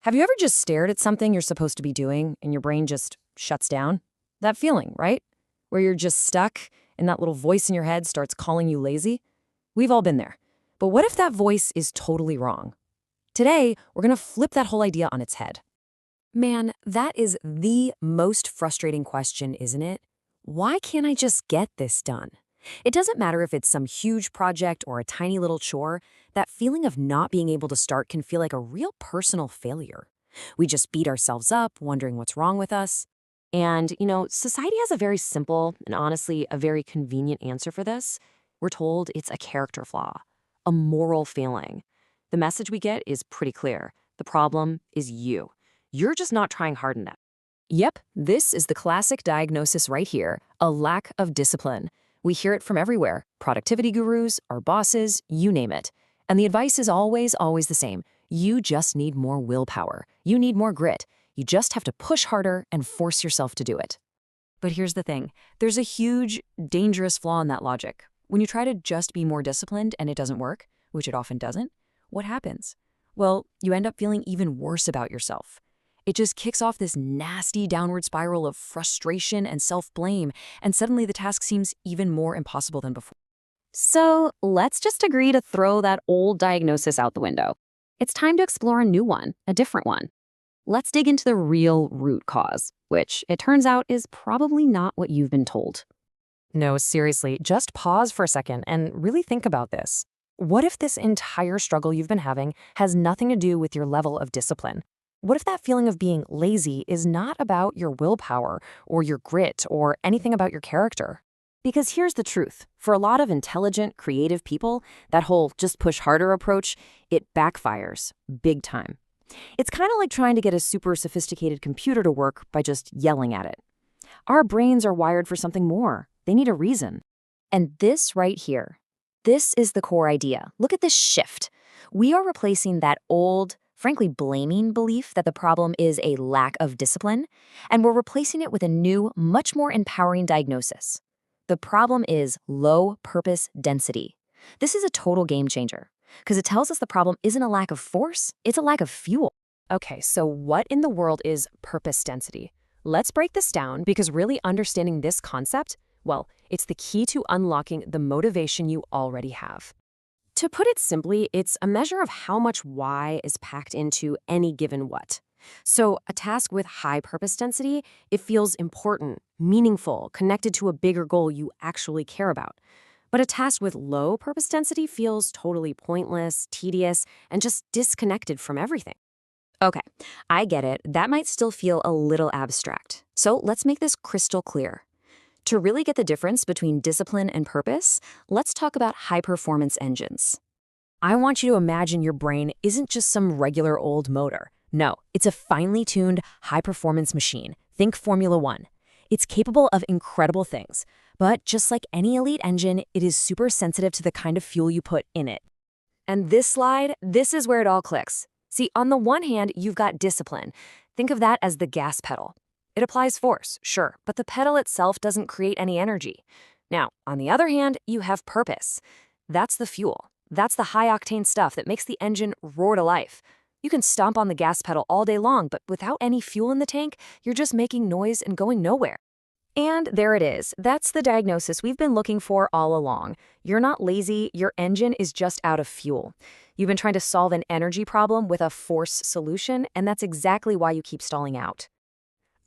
Have you ever just stared at something you're supposed to be doing and your brain just shuts down? That feeling, right? Where you're just stuck and that little voice in your head starts calling you lazy? We've all been there. But what if that voice is totally wrong? Today, we're going to flip that whole idea on its head. Man, that is the most frustrating question, isn't it? Why can't I just get this done? It doesn't matter if it's some huge project or a tiny little chore, that feeling of not being able to start can feel like a real personal failure. We just beat ourselves up, wondering what's wrong with us. And, society has a very simple and honestly a very convenient answer for this. We're told it's a character flaw, a moral failing. The message we get is pretty clear. The problem is you. You're just not trying hard enough. Yep, this is the classic diagnosis right here, a lack of discipline. We hear it from everywhere, productivity gurus, our bosses, you name it. And the advice is always the same. You just need more willpower. You need more grit. You just have to push harder and force yourself to do it. But here's the thing. There's a huge, dangerous flaw in that logic. When you try to just be more disciplined and it doesn't work, which it often doesn't, what happens? Well, you end up feeling even worse about yourself. It just kicks off this nasty downward spiral of frustration and self-blame, and suddenly the task seems even more impossible than before. So let's just agree to throw that old diagnosis out the window. It's time to explore a new one, a different one. Let's dig into the real root cause, which it turns out is probably not what you've been told. No, seriously, just pause for a second and really think about this. What if this entire struggle you've been having has nothing to do with your level of discipline? What if that feeling of being lazy is not about your willpower or your grit or anything about your character? Because here's the truth. For a lot of intelligent, creative people, that whole just push harder approach, it backfires big time. It's kind of like trying to get a super sophisticated computer to work by just yelling at it. Our brains are wired for something more. They need a reason. And this right here, this is the core idea. Look at this shift. We are replacing that old, frankly blaming belief that the problem is a lack of discipline, and we're replacing it with a new, much more empowering diagnosis. The problem is low purpose density. This is a total game changer, because it tells us the problem isn't a lack of force, it's a lack of fuel. Okay, so what in the world is purpose density? Let's break this down, because really understanding this concept, well, it's the key to unlocking the motivation you already have. To put it simply, it's a measure of how much why is packed into any given what. So a task with high purpose density, it feels important, meaningful, connected to a bigger goal you actually care about. But a task with low purpose density feels totally pointless, tedious, and just disconnected from everything. Okay, I get it. That might still feel a little abstract. So let's make this crystal clear. To really get the difference between discipline and purpose, let's talk about high-performance engines. I want you to imagine your brain isn't just some regular old motor. No, it's a finely tuned, high-performance machine. Think Formula One. It's capable of incredible things, but just like any elite engine, it is super sensitive to the kind of fuel you put in it. And this slide, this is where it all clicks. See, on the one hand, you've got discipline. Think of that as the gas pedal. It applies force, sure, but the pedal itself doesn't create any energy. Now, on the other hand, you have purpose. That's the fuel. That's the high-octane stuff that makes the engine roar to life. You can stomp on the gas pedal all day long, but without any fuel in the tank, you're just making noise and going nowhere. And there it is. That's the diagnosis we've been looking for all along. You're not lazy, your engine is just out of fuel. You've been trying to solve an energy problem with a force solution, and that's exactly why you keep stalling out.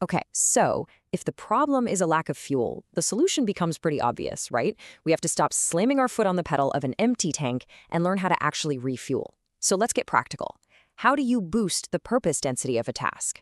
Okay, so if the problem is a lack of fuel, the solution becomes pretty obvious, right? We have to stop slamming our foot on the pedal of an empty tank and learn how to actually refuel. So let's get practical. How do you boost the purpose density of a task?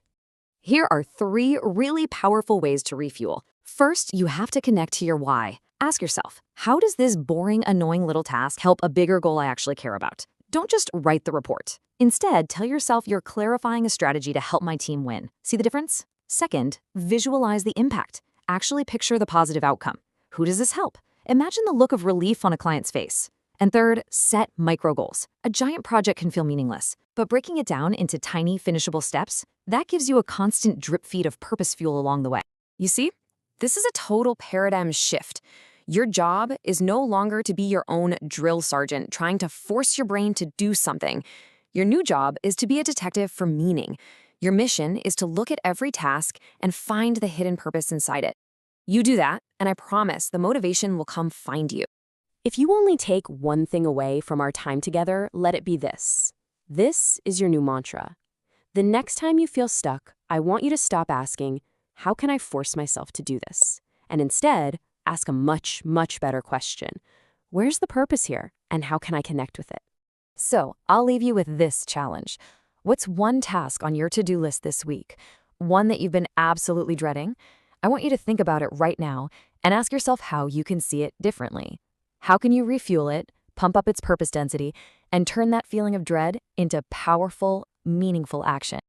Here are 3 really powerful ways to refuel. First, you have to connect to your why. Ask yourself, how does this boring, annoying little task help a bigger goal I actually care about? Don't just write the report. Instead, tell yourself you're clarifying a strategy to help my team win. See the difference? Second, visualize the impact. Actually picture the positive outcome. Who does this help? Imagine the look of relief on a client's face. And third, set micro goals. A giant project can feel meaningless, but breaking it down into tiny, finishable steps, that gives you a constant drip feed of purpose fuel along the way. You see? This is a total paradigm shift. Your job is no longer to be your own drill sergeant trying to force your brain to do something. Your new job is to be a detective for meaning. Your mission is to look at every task and find the hidden purpose inside it. You do that, and I promise the motivation will come find you. If you only take one thing away from our time together, let it be this. This is your new mantra. The next time you feel stuck, I want you to stop asking, how can I force myself to do this? And instead, ask a much, much better question. Where's the purpose here, and how can I connect with it? So, I'll leave you with this challenge. What's one task on your to-do list this week? One that you've been absolutely dreading? I want you to think about it right now and ask yourself how you can see it differently. How can you refuel it, pump up its purpose density, and turn that feeling of dread into powerful, meaningful action?